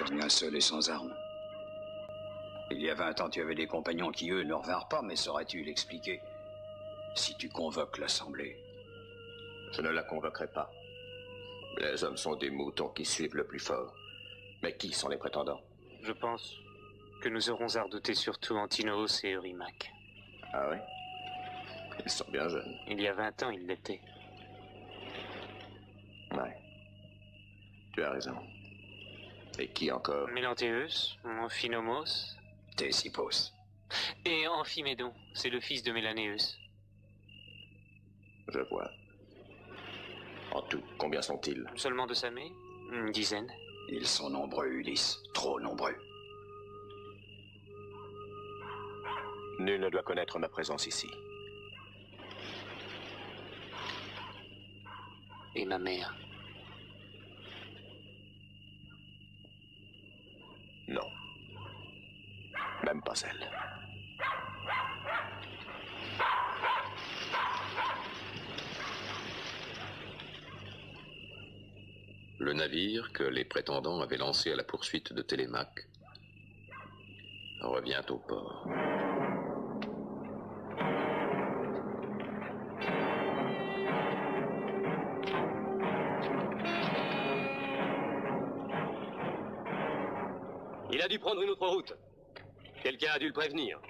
rien seul et sans armes. Il y a 20 ans, tu avais des compagnons qui, eux, ne revinrent pas, mais saurais-tu l'expliquer? Si tu convoques l'Assemblée. Je ne la convoquerai pas. Les hommes sont des moutons qui suivent le plus fort. Mais qui sont les prétendants? Je pense que nous aurons à redouter surtout Antinoos et Eurymaque. Ah oui? Ils sont bien jeunes. Il y a 20 ans, ils l'étaient. Ouais. Tu as raison. Et qui encore? Mélantéus, Amphinomos... Ctésippos. Et Amphimédon, c'est le fils de Mélanéus. Je vois. En tout, combien sont-ils? Seulement 2 Samées? Une dizaine. Ils sont nombreux, Ulysse. Trop nombreux. Nul ne doit connaître ma présence ici. Et ma mère? Non. Même pas elle. Le navire que les prétendants avaient lancé à la poursuite de Télémaque revient au port. Il a dû prendre une autre route. Quelqu'un a dû le prévenir.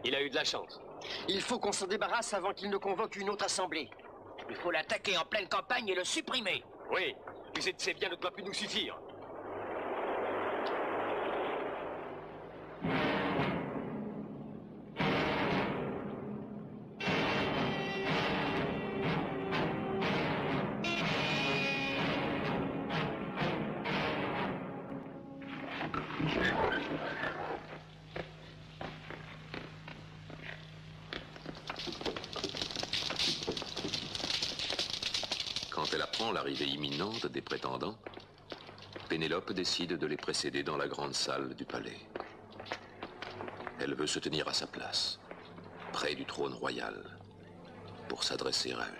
Il a eu de la chance. Il faut qu'on s'en débarrasse avant qu'il ne convoque une autre assemblée. Il faut l'attaquer en pleine campagne et le supprimer. Oui, mais ces biens ne doivent plus nous suffire. Quand elle apprend l'arrivée imminente des prétendants, Pénélope décide de les précéder dans la grande salle du palais. Elle veut se tenir à sa place, près du trône royal, pour s'adresser à eux.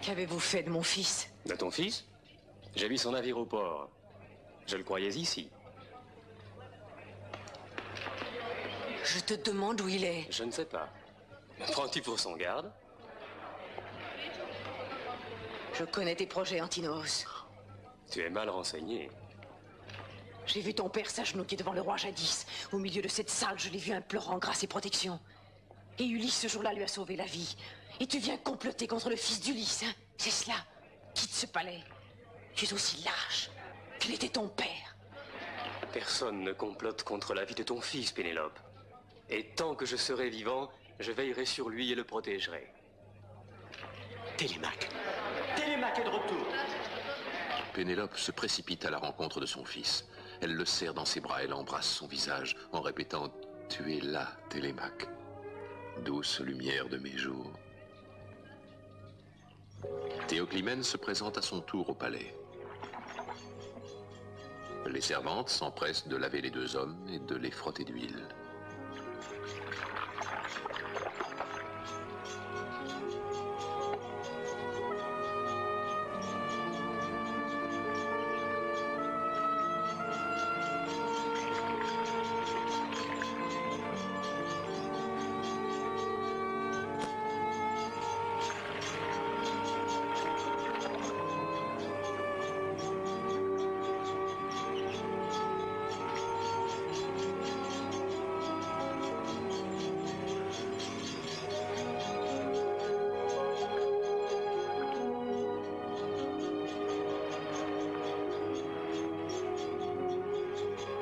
Qu'avez-vous fait de mon fils? De ton fils? J'ai vu son navire au port. Je le croyais ici. Je te demande où il est. Je ne sais pas. Me prends-tu pour son garde? Je connais tes projets, Antinoos. Tu es mal renseigné. J'ai vu ton père s'agenouiller devant le roi jadis. Au milieu de cette salle, je l'ai vu implorant grâce et protection. Et Ulysse, ce jour-là, lui a sauvé la vie. Et tu viens comploter contre le fils d'Ulysse, hein? C'est cela. Quitte ce palais. Tu es aussi lâche qu'il était ton père. Personne ne complote contre la vie de ton fils, Pénélope. Et tant que je serai vivant, je veillerai sur lui et le protégerai. Télémaque. Télémaque est de retour. Pénélope se précipite à la rencontre de son fils. Elle le serre dans ses bras, elle embrasse son visage en répétant « Tu es là, Télémaque, douce lumière de mes jours ». Théoclymène se présente à son tour au palais. Les servantes s'empressent de laver les 2 hommes et de les frotter d'huile.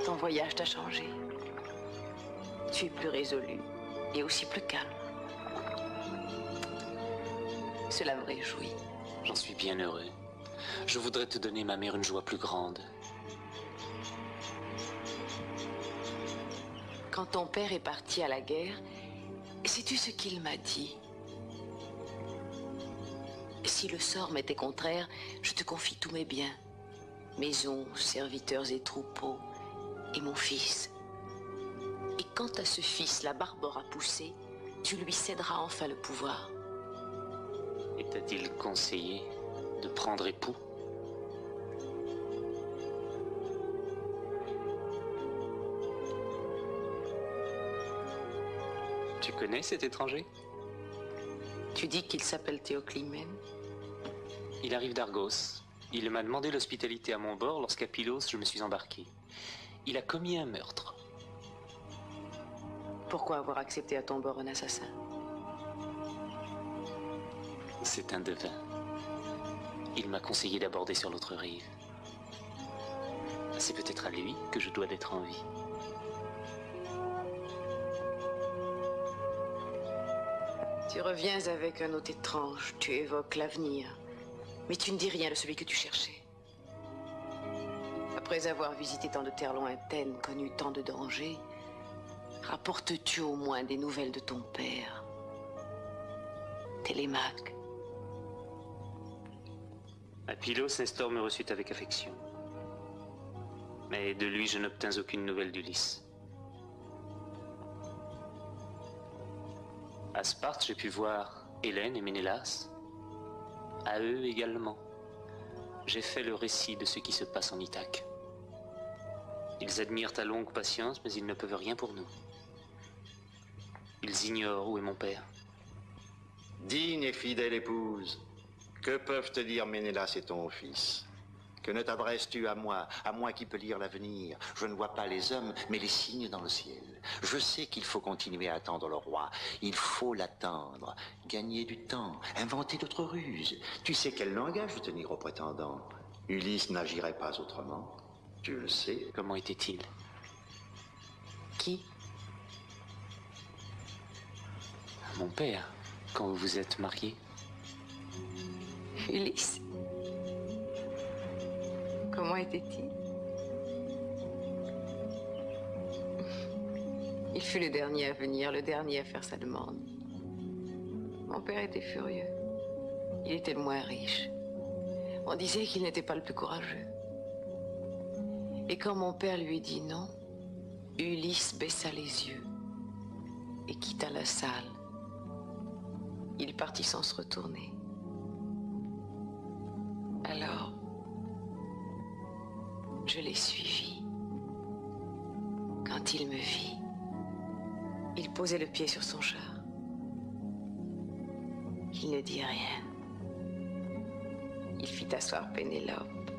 Ton voyage t'a changé. Tu es plus résolu et aussi plus calme. Cela me réjouit. J'en suis bien heureux. Je voudrais te donner, ma mère, une joie plus grande. Quand ton père est parti à la guerre, sais-tu ce qu'il m'a dit? Si le sort m'était contraire, je te confie tous mes biens. Maisons, serviteurs et troupeaux, et mon fils. Et quand à ce fils la barbe aura poussé, tu lui céderas enfin le pouvoir. Et t'a-t-il conseillé de prendre époux? Tu connais cet étranger? Tu dis qu'il s'appelle Théoclymène? Il arrive d'Argos. Il m'a demandé l'hospitalité à mon bord lorsqu'à Pylos je me suis embarqué. Il a commis un meurtre. Pourquoi avoir accepté à ton bord un assassin? C'est un devin. Il m'a conseillé d'aborder sur l'autre rive. C'est peut-être à lui que je dois d'être en vie. Tu reviens avec un hôte étrange, tu évoques l'avenir, mais tu ne dis rien de celui que tu cherchais. Après avoir visité tant de terres lointaines, connu tant de dangers, rapportes-tu au moins des nouvelles de ton père, Télémaque? À Pylos, Nestor me reçut avec affection. Mais de lui, je n'obtins aucune nouvelle d'Ulysse. À Sparte, j'ai pu voir Hélène et Ménélas. À eux également, j'ai fait le récit de ce qui se passe en Ithaque. Ils admirent ta longue patience, mais ils ne peuvent rien pour nous. Ils ignorent où est mon père. Digne et fidèle épouse, que peuvent te dire Ménélas et ton fils? Que ne t'adresses-tu à moi qui peux lire l'avenir? Je ne vois pas les hommes, mais les signes dans le ciel. Je sais qu'il faut continuer à attendre le roi. Il faut l'attendre, gagner du temps, inventer d'autres ruses. Tu sais quel langage de tenir au prétendant. Ulysse n'agirait pas autrement. Tu le sais. Comment était-il? Qui? Mon père, quand vous vous êtes mariés. Ulysse? Comment était-il? Il fut le dernier à venir, le dernier à faire sa demande. Mon père était furieux. Il était le moins riche. On disait qu'il n'était pas le plus courageux. Et quand mon père lui dit non, Ulysse baissa les yeux et quitta la salle. Il partit sans se retourner. Alors, je l'ai suivi. Quand il me vit, il posait le pied sur son char. Il ne dit rien. Il fit asseoir Pénélope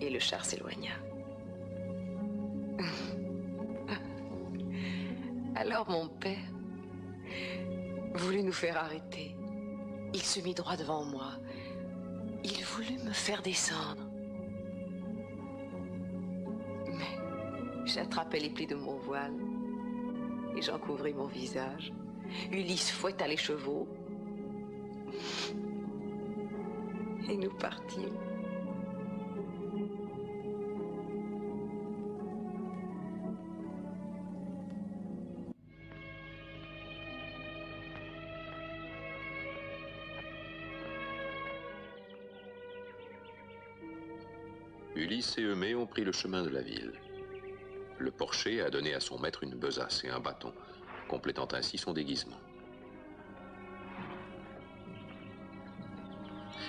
et le char s'éloigna. Alors mon père voulut nous faire arrêter. Il se mit droit devant moi. Il voulut me faire descendre. Mais j'attrapai les plis de mon voile et j'en couvris mon visage. Ulysse fouetta les chevaux et nous partîmes. Ulysse et Eumée ont pris le chemin de la ville. Le porcher a donné à son maître une besace et un bâton, complétant ainsi son déguisement.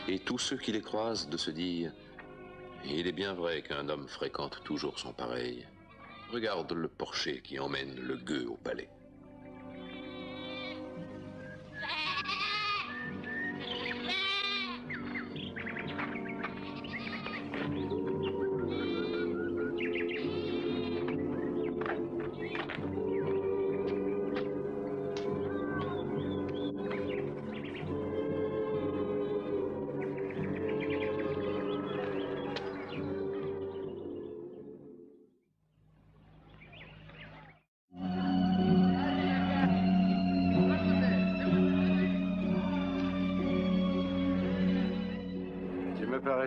Et tous ceux qui les croisent de se dire « Il est bien vrai qu'un homme fréquente toujours son pareil. Regarde le porcher qui emmène le gueux au palais. »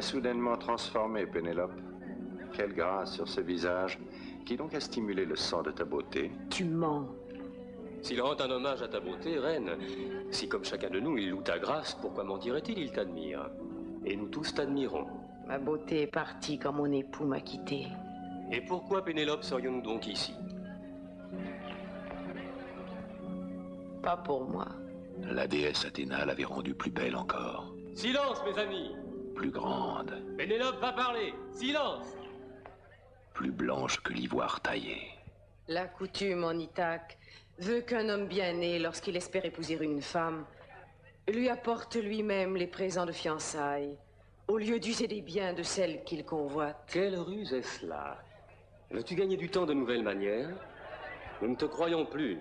Soudainement transformée, Pénélope. Quelle grâce sur ce visage. Qui donc a stimulé le sang de ta beauté? Tu mens. S'il rend un hommage à ta beauté, reine, si comme chacun de nous, il loue ta grâce, pourquoi mentirait-il? Il t'admire. Et nous tous t'admirons. Ma beauté est partie quand mon époux m'a quitté. Et pourquoi, Pénélope, serions-nous donc ici? Pas pour moi. La déesse Athéna l'avait rendue plus belle encore. Silence, mes amis! Plus grande. Pénélope va parler! Silence! Plus blanche que l'ivoire taillé. La coutume en Ithaque veut qu'un homme bien né, lorsqu'il espère épouser une femme, lui apporte lui-même les présents de fiançailles, au lieu d'user des biens de celle qu'il convoite. Quelle ruse est cela? Veux-tu gagner du temps de nouvelles manières? Nous ne te croyons plus.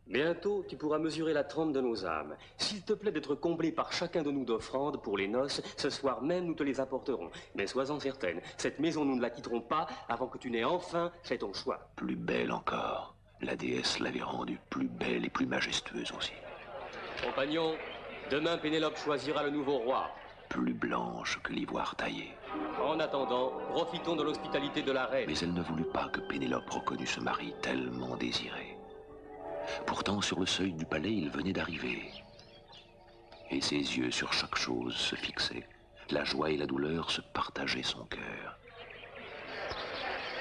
Bientôt, tu pourras mesurer la trempe de nos âmes. S'il te plaît d'être comblé par chacun de nous d'offrandes pour les noces, ce soir même nous te les apporterons. Mais sois-en certaine, cette maison nous ne la quitterons pas avant que tu n'aies enfin fait ton choix. Plus belle encore. La déesse l'avait rendue plus belle et plus majestueuse aussi. Compagnon, demain Pénélope choisira le nouveau roi. Plus blanche que l'ivoire taillé. En attendant, profitons de l'hospitalité de la reine. Mais elle ne voulut pas que Pénélope reconnût ce mari tellement désiré. Pourtant, sur le seuil du palais, il venait d'arriver. Et ses yeux sur chaque chose se fixaient. La joie et la douleur se partageaient son cœur.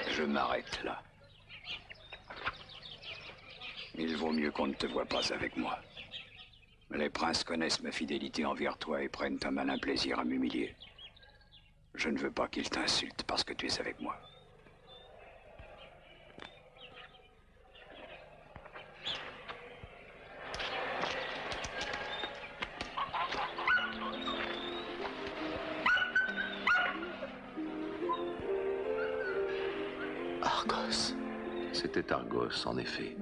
Je m'arrête là. Il vaut mieux qu'on ne te voie pas avec moi. Les princes connaissent ma fidélité envers toi et prennent un malin plaisir à m'humilier. Je ne veux pas qu'ils t'insultent parce que tu es avec moi. Argos. C'était Argos, en effet.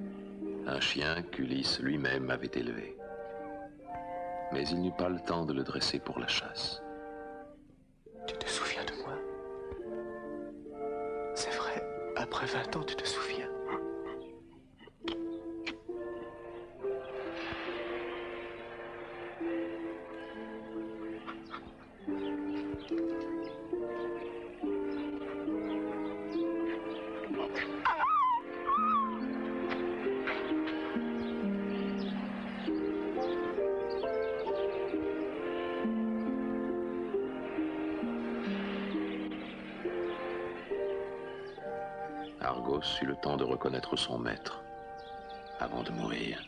Un chien qu'Ulysse lui-même avait élevé. Mais il n'eut pas le temps de le dresser pour la chasse. Tu te souviens de moi? C'est vrai, après 20 ans, tu te souviens. Argos eut le temps de reconnaître son maître avant de mourir.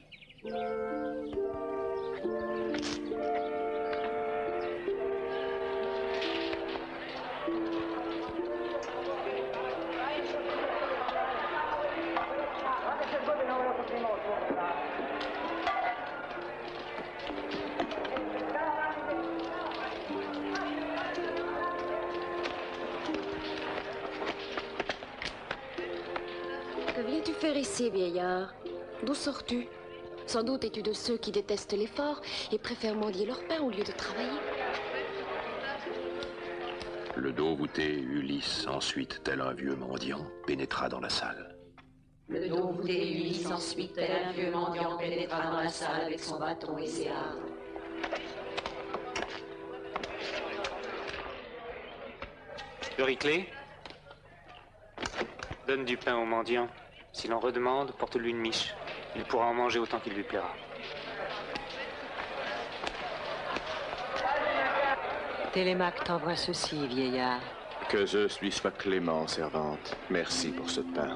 Que viens-tu faire ici, vieillard? D'où sors-tu? Sans doute es-tu de ceux qui détestent l'effort et préfèrent mendier leur pain au lieu de travailler. Le dos voûté, Ulysse, ensuite, tel un vieux mendiant, pénétra dans la salle. Le dos voûté Ulysse, ensuite, tel un vieux mendiant, pénétra dans la salle avec son bâton et ses armes. Euryclée, donne du pain au mendiant. S'il en redemande, porte-lui une miche. Il pourra en manger autant qu'il lui plaira. Télémaque t'envoie ceci, vieillard. Que Zeus lui soit clément, servante. Merci pour ce pain.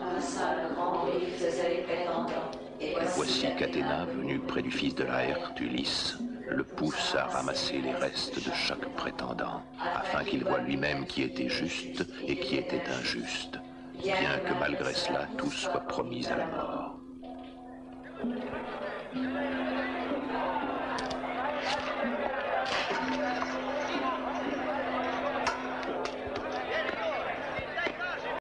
Voici qu'Athéna, venue près du fils de Laërte, Ulysse, le pousse à ramasser les restes de chaque prétendant, afin qu'il voie lui-même qui était juste et qui était injuste, bien que malgré cela, tous soient promis à la mort.